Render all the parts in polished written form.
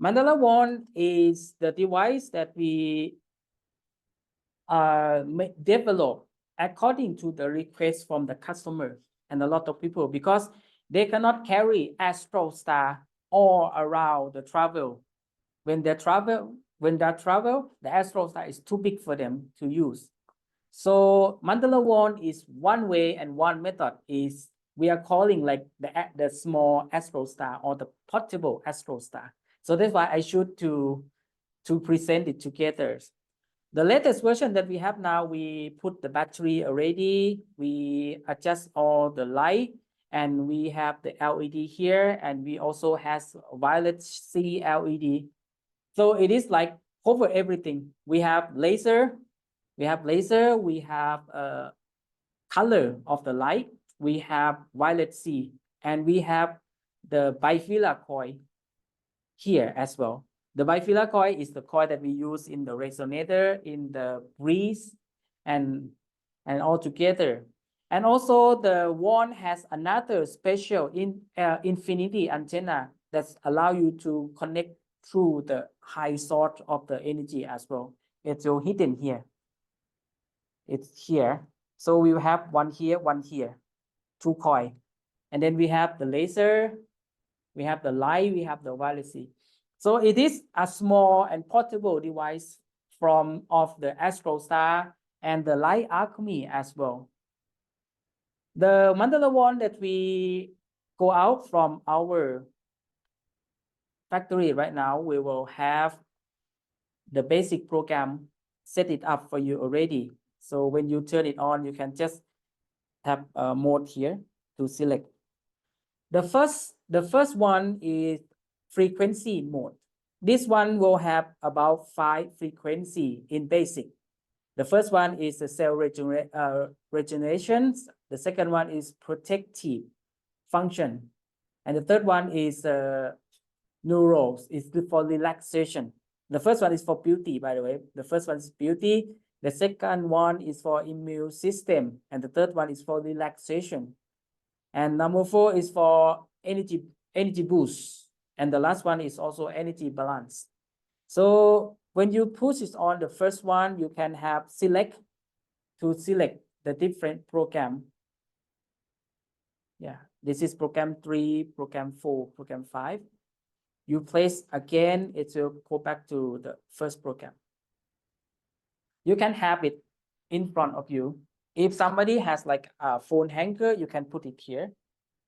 Mandala wand is the device that we develop according to the request from the customer and a lot of people, because they cannot carry astral star all around the travel. When they travel, the astral star is too big for them to use. So Mandala wand is one way, and one method is we are calling like the small astral star or the portable astral star. So that's why I should to present it together. The latest version that we have now, we put the battery already, we adjust all the light, and we have the LED here, and we also has violet C LED. So it is like cover everything. We have laser, we have color of the light, we have violet C, and we have the bifilar coil here as well. The bifilar coil is the coil that we use in the resonator, in the breeze, and all together. And also the wand has another special infinity antenna that allow you to connect through the high source of the energy as well. It's hidden here. It's here. So we have one here, two coil. And then we have the laser, we have the light, we have the violet C. So it is a small and portable device of the astral star and the light alchemy as well. The Mandala wand that we go out from our factory right now, we will have the basic program set it up for you already. So when you turn it on, you can just tap mode here to select. The first one is frequency mode. This one will have about 5 frequency in basic. The first one is the cell regeneration. The second one is protective function. And the third one is neurals, is for relaxation. The first one is for beauty, by the way. The first one is beauty. The second one is for immune system. And the third one is for relaxation. And number 4 is for energy boost. And the last one is also energy balance. So when you push it on the first one, you can have select the different program. Yeah, this is program 3, program 4, program 5. You place again, it will go back to the first program. You can have it in front of you. If somebody has like a phone hanger, you can put it here.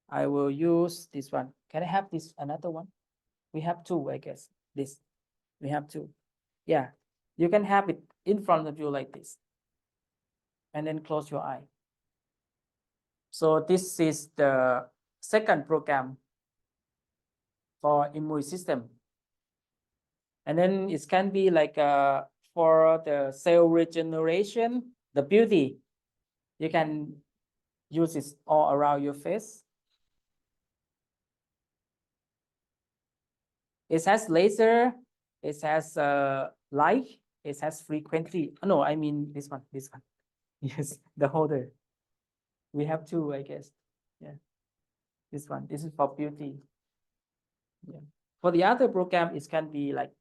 I will use this one. Can I have this another one? We have 2, I guess. This, we have 2. Yeah, you can have it in front of you like this. And then close your eye. So this is the second program for immune system. And then it can be like for the cell regeneration, the beauty. You can use it all around your face. It has laser, it has light, it has frequency. Oh, no, I mean this one. Yes, the holder. We have 2, I guess. Yeah, this one. This is for beauty. Yeah. For the other program, it can be like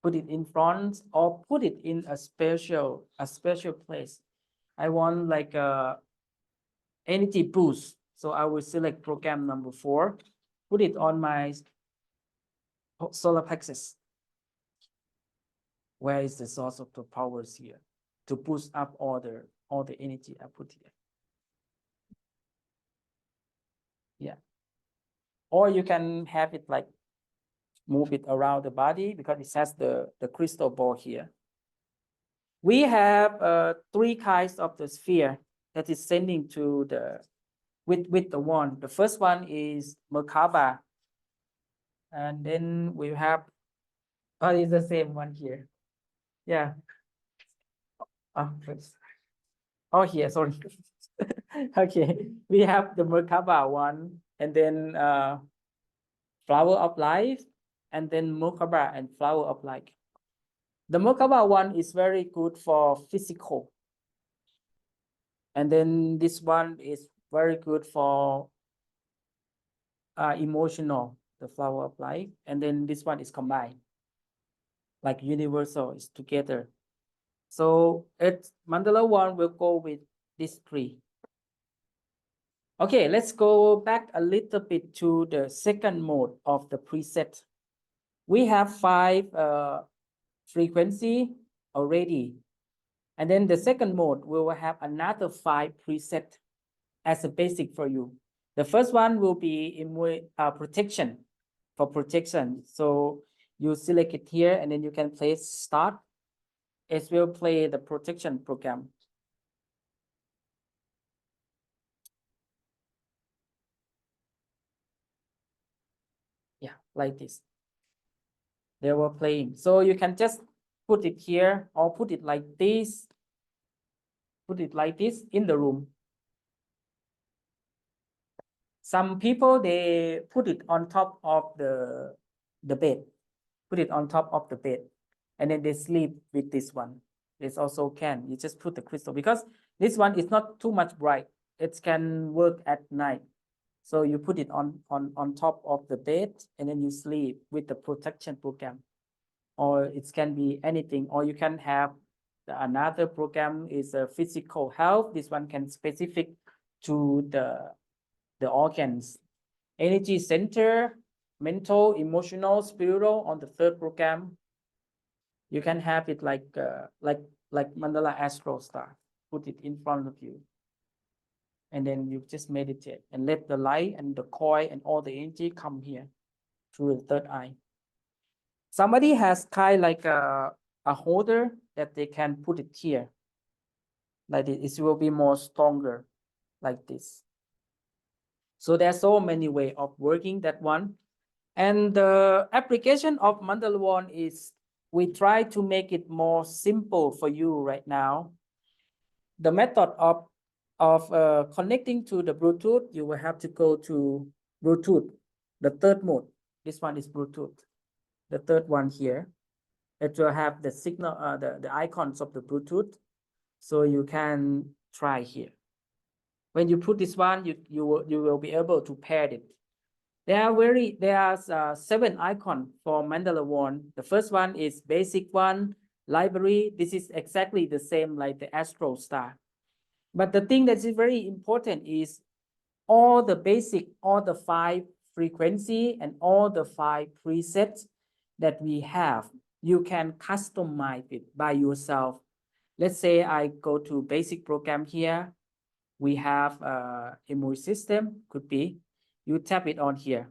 put it in front or put it in a special place. I want like a energy boost. So I will select program number 4, put it on my solar plexus. Where is the source of the powers here to boost up all the energy I put here? Yeah. Or you can have it like move it around the body because it has the crystal ball here. We have 3 kinds of the sphere that is sending to the with the wand. The first one is Merkaba. And then we have it's the same one here. Yeah. Here, sorry. Okay, we have the Merkaba one, and then flower of life, and then Merkaba and flower of life. The Merkaba one is very good for physical. And then this one is very good for emotional. the flower of life, and then this one is combined, like universal is together. So it's mandala 1 will go with these 3. Okay, let's go back a little bit to the second mode of the preset. We have 5 frequency already. And then the second mode, we will have another 5 preset as a basic for you. The first one will be protection, for protection. So you select it here and then you can play start. It will play the protection program. Yeah, like this. They were playing. So you can just put it here or put it like this. Put it like this in the room. Some people, they put it on top of the bed. Put it on top of the bed. And then they sleep with this one. This also can. You just put the crystal because this one is not too much bright. It can work at night. So you put it on top of the bed and then you sleep with the protection program. Or it can be anything. Or you can have another program is a physical health. This one can specific to the organs. Energy center, mental, emotional, spiritual on the third program. You can have it like Mandala Astro Star. Put it in front of you. And then you just meditate and let the light and the coil and all the energy come here through the third eye. Somebody has kind like a holder that they can put it here. Like this, it will be more stronger like this. So there's so many ways of working that one. And the application of Mandala 1 is we try to make it more simple for you right now. The method of connecting to the Bluetooth, you will have to go to Bluetooth, the third mode. This one is Bluetooth. The third one here. It will have the signal, the icons of the Bluetooth. So you can try here. When you put this one, you will be able to pair it. There are 7 icons for Mandala 1. The first one is basic one, library. This is exactly the same like the Astro Star. But the thing that is very important is all the basic, all the 5 frequency and all the 5 presets that we have, you can customize it by yourself. Let's say I go to basic program here. We have immune system, could be. You tap it on here.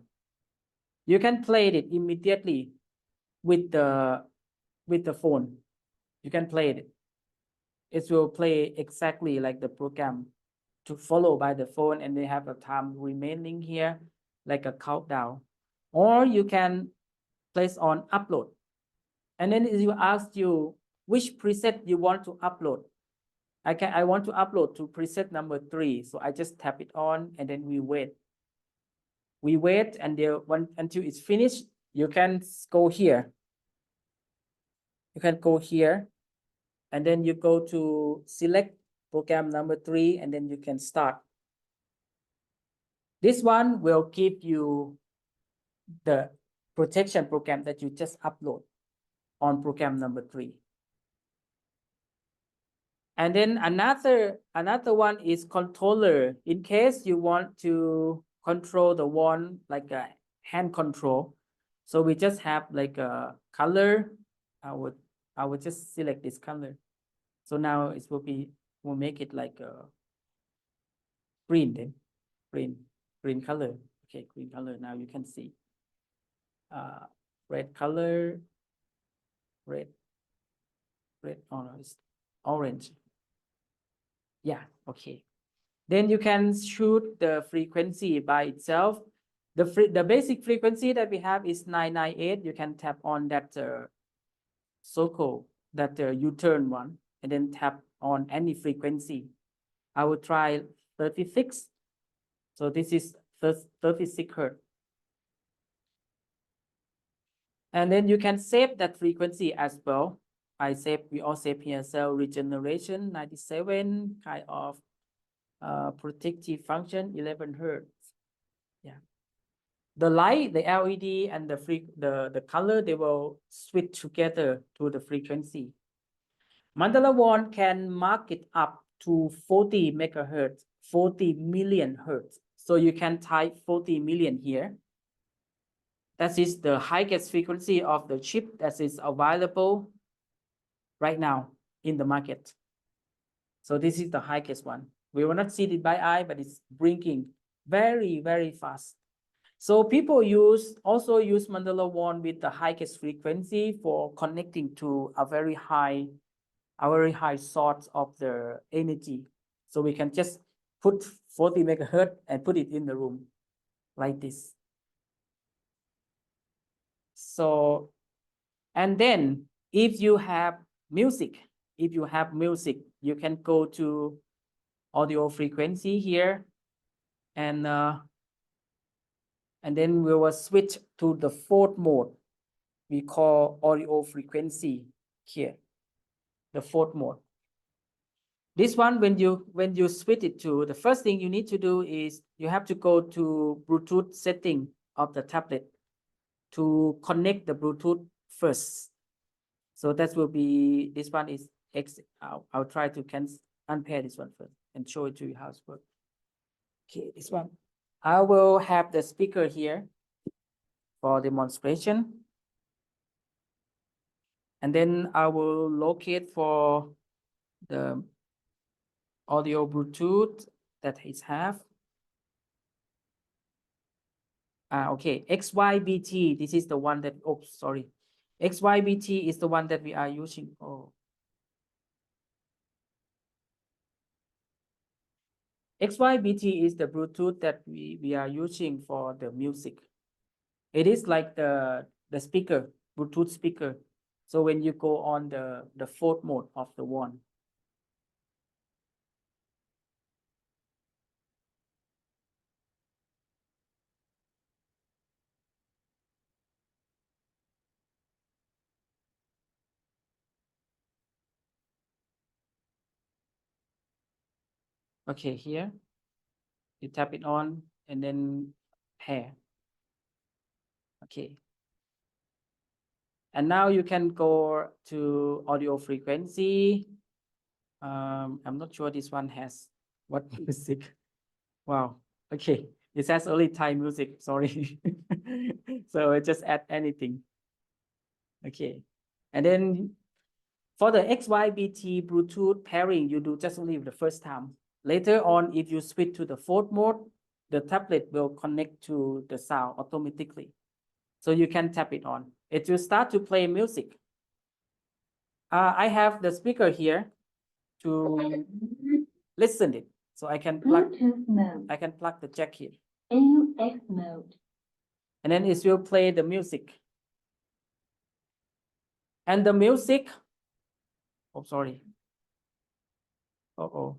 You can play it immediately with the phone. You can play it. It will play exactly like the program to follow by the phone, and they have a time remaining here, like a countdown. Or you can place on upload. And then it will ask you which preset you want to upload. I want to upload to preset number 3. So I just tap it on and then we wait. We wait until it's finished. You can go here. You can go here and then you go to select program number 3 and then you can start. This one will give you the protection program that you just upload on program number 3. And then another one is controller. In case you want to control the one like a hand control. So we just have like a color. I would just select this color. So now it will make it like a green then. Green color. Okay, green color. Now you can see. Red color. Red. Orange. Yeah, okay. Then you can shoot the frequency by itself. The basic frequency that we have is 998. You can tap on that circle, that U-turn one, and then tap on any frequency. I will try 36. So this is 36 Hertz. And then you can save that frequency as well. We all save here cell regeneration 97, kind of protective function 11 Hertz. Yeah. the light, the LED, and the color, they will switch together to the frequency. Mandala wand can mark it up to 40 megahertz, 40 million hertz. So you can type 40 million here. That is the highest frequency of the chip that is available right now in the market. So this is the highest one. We will not see it by eye, but it's blinking very, very fast. So people also use Mandala wand with the highest frequency for connecting to a very high source of the energy. So we can just put 40 megahertz and put it in the room like this. So, and then if you have music, you can go to audio frequency here, and then we will switch to the fourth mode. We call audio frequency here, the fourth mode. This one, when you switch it to, the first thing you need to do is you have to go to Bluetooth setting of the tablet to connect the Bluetooth first. So that will be, this one is X. I'll try to unpair this one first and show it to you how it works. Okay, this one. I will have the speaker here for demonstration. And then I will locate for the audio Bluetooth that it have. Okay, XYBT, this is the one that, oops, sorry. XYBT is the one that we are using. Oh. XYBT is the Bluetooth that we are using for the music. It is like the speaker, Bluetooth speaker. So when you go on the fourth mode of the wand. Okay, here you tap it on and then pair. Okay. And now you can go to audio frequency. I'm not sure this one has what music. Wow. Okay. It has only Thai music. Sorry. So I just add anything. Okay. And then for the XYBT Bluetooth pairing, you do just only the first time. Later on, if you switch to the fourth mode, the tablet will connect to the sound automatically. So you can tap it on. It will start to play music. I have the speaker here to listen it. So I can plug the jack here. AUX mode. And then it will play the music. And the music, oh, sorry. Uh-oh.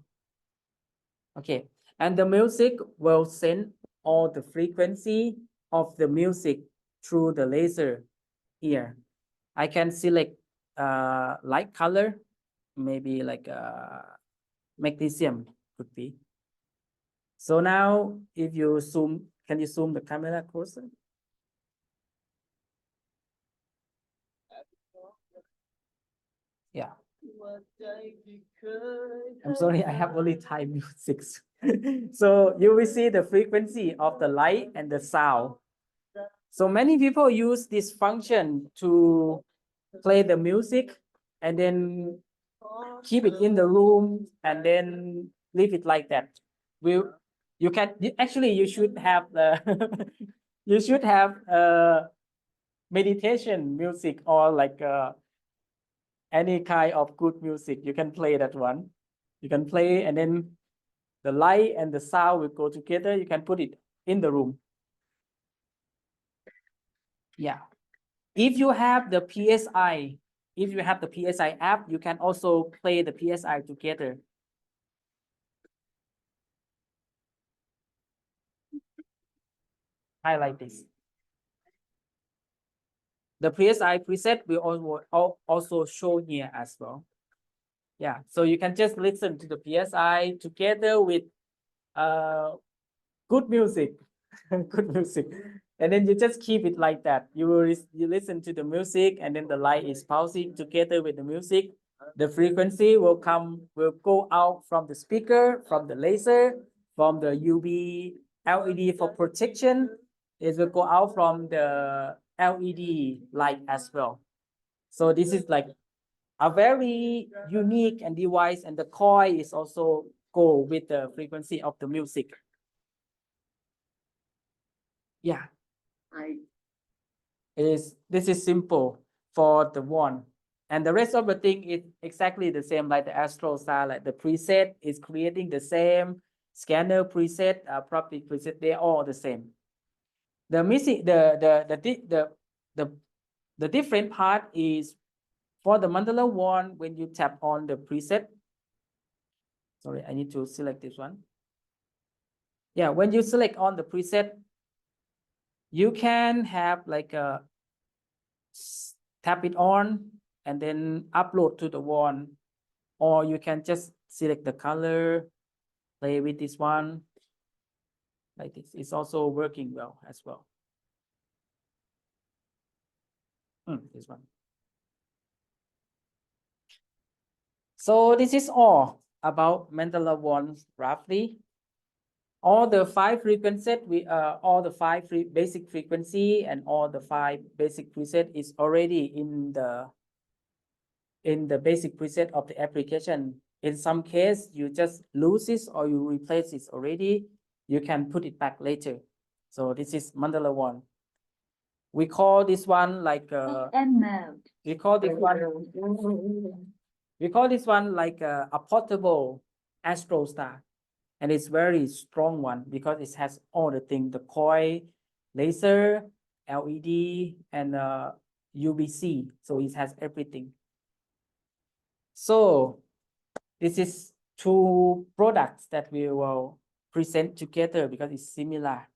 Okay. And the music will send all the frequency of the music through the laser here. I can select light color, maybe like magnesium could be. So now if you zoom, can you zoom the camera closer? Yeah. I'm sorry, I have only Thai music. So you will see the frequency of the light and the sound. So many people use this function to play the music and then keep it in the room and then leave it like that. You can actually, you should have the you should have meditation music or like any kind of good music. You can play that one. You can play, and then the light and the sound will go together. You can put it in the room. Yeah. If you have the PSI, app, you can also play the PSI together. Highlight this. The PSI preset will also show here as well. Yeah, so you can just listen to the PSI together with good music. Good music. And then you just keep it like that. You listen to the music, and then the light is pulsing together with the music. The frequency will go out from the speaker, from the laser, from the UV LED for protection. It will go out from the LED light as well. So this is like a very unique and device, and the coil is also go with the frequency of the music. Yeah. This is simple for the one, and the rest of the thing is exactly the same like the Astro Star. Like the preset is creating the same, scanner preset, property preset, they're all the same. The missing the different part is for the Mandala one. When you tap on the preset, sorry, I need to select this one. Yeah, when you select on the preset, you can have like a tap it on and then upload to the one, or you can just select the color, play with this one like this. It's also working well as well. This one. So this is all about Mandala wands roughly. All the 5 frequencies, all the 5 basic frequency and all the 5 basic preset is already in the basic preset of the application. In some case, you just lose it or you replace it already. You can put it back later. So this is Mandala one. We call this one like we call this one like a portable Astro Star, and it's very strong one because it has all the things: the coil, laser, LED, and UVC. So it has everything. So this is 2 products that we will present together because it's similar.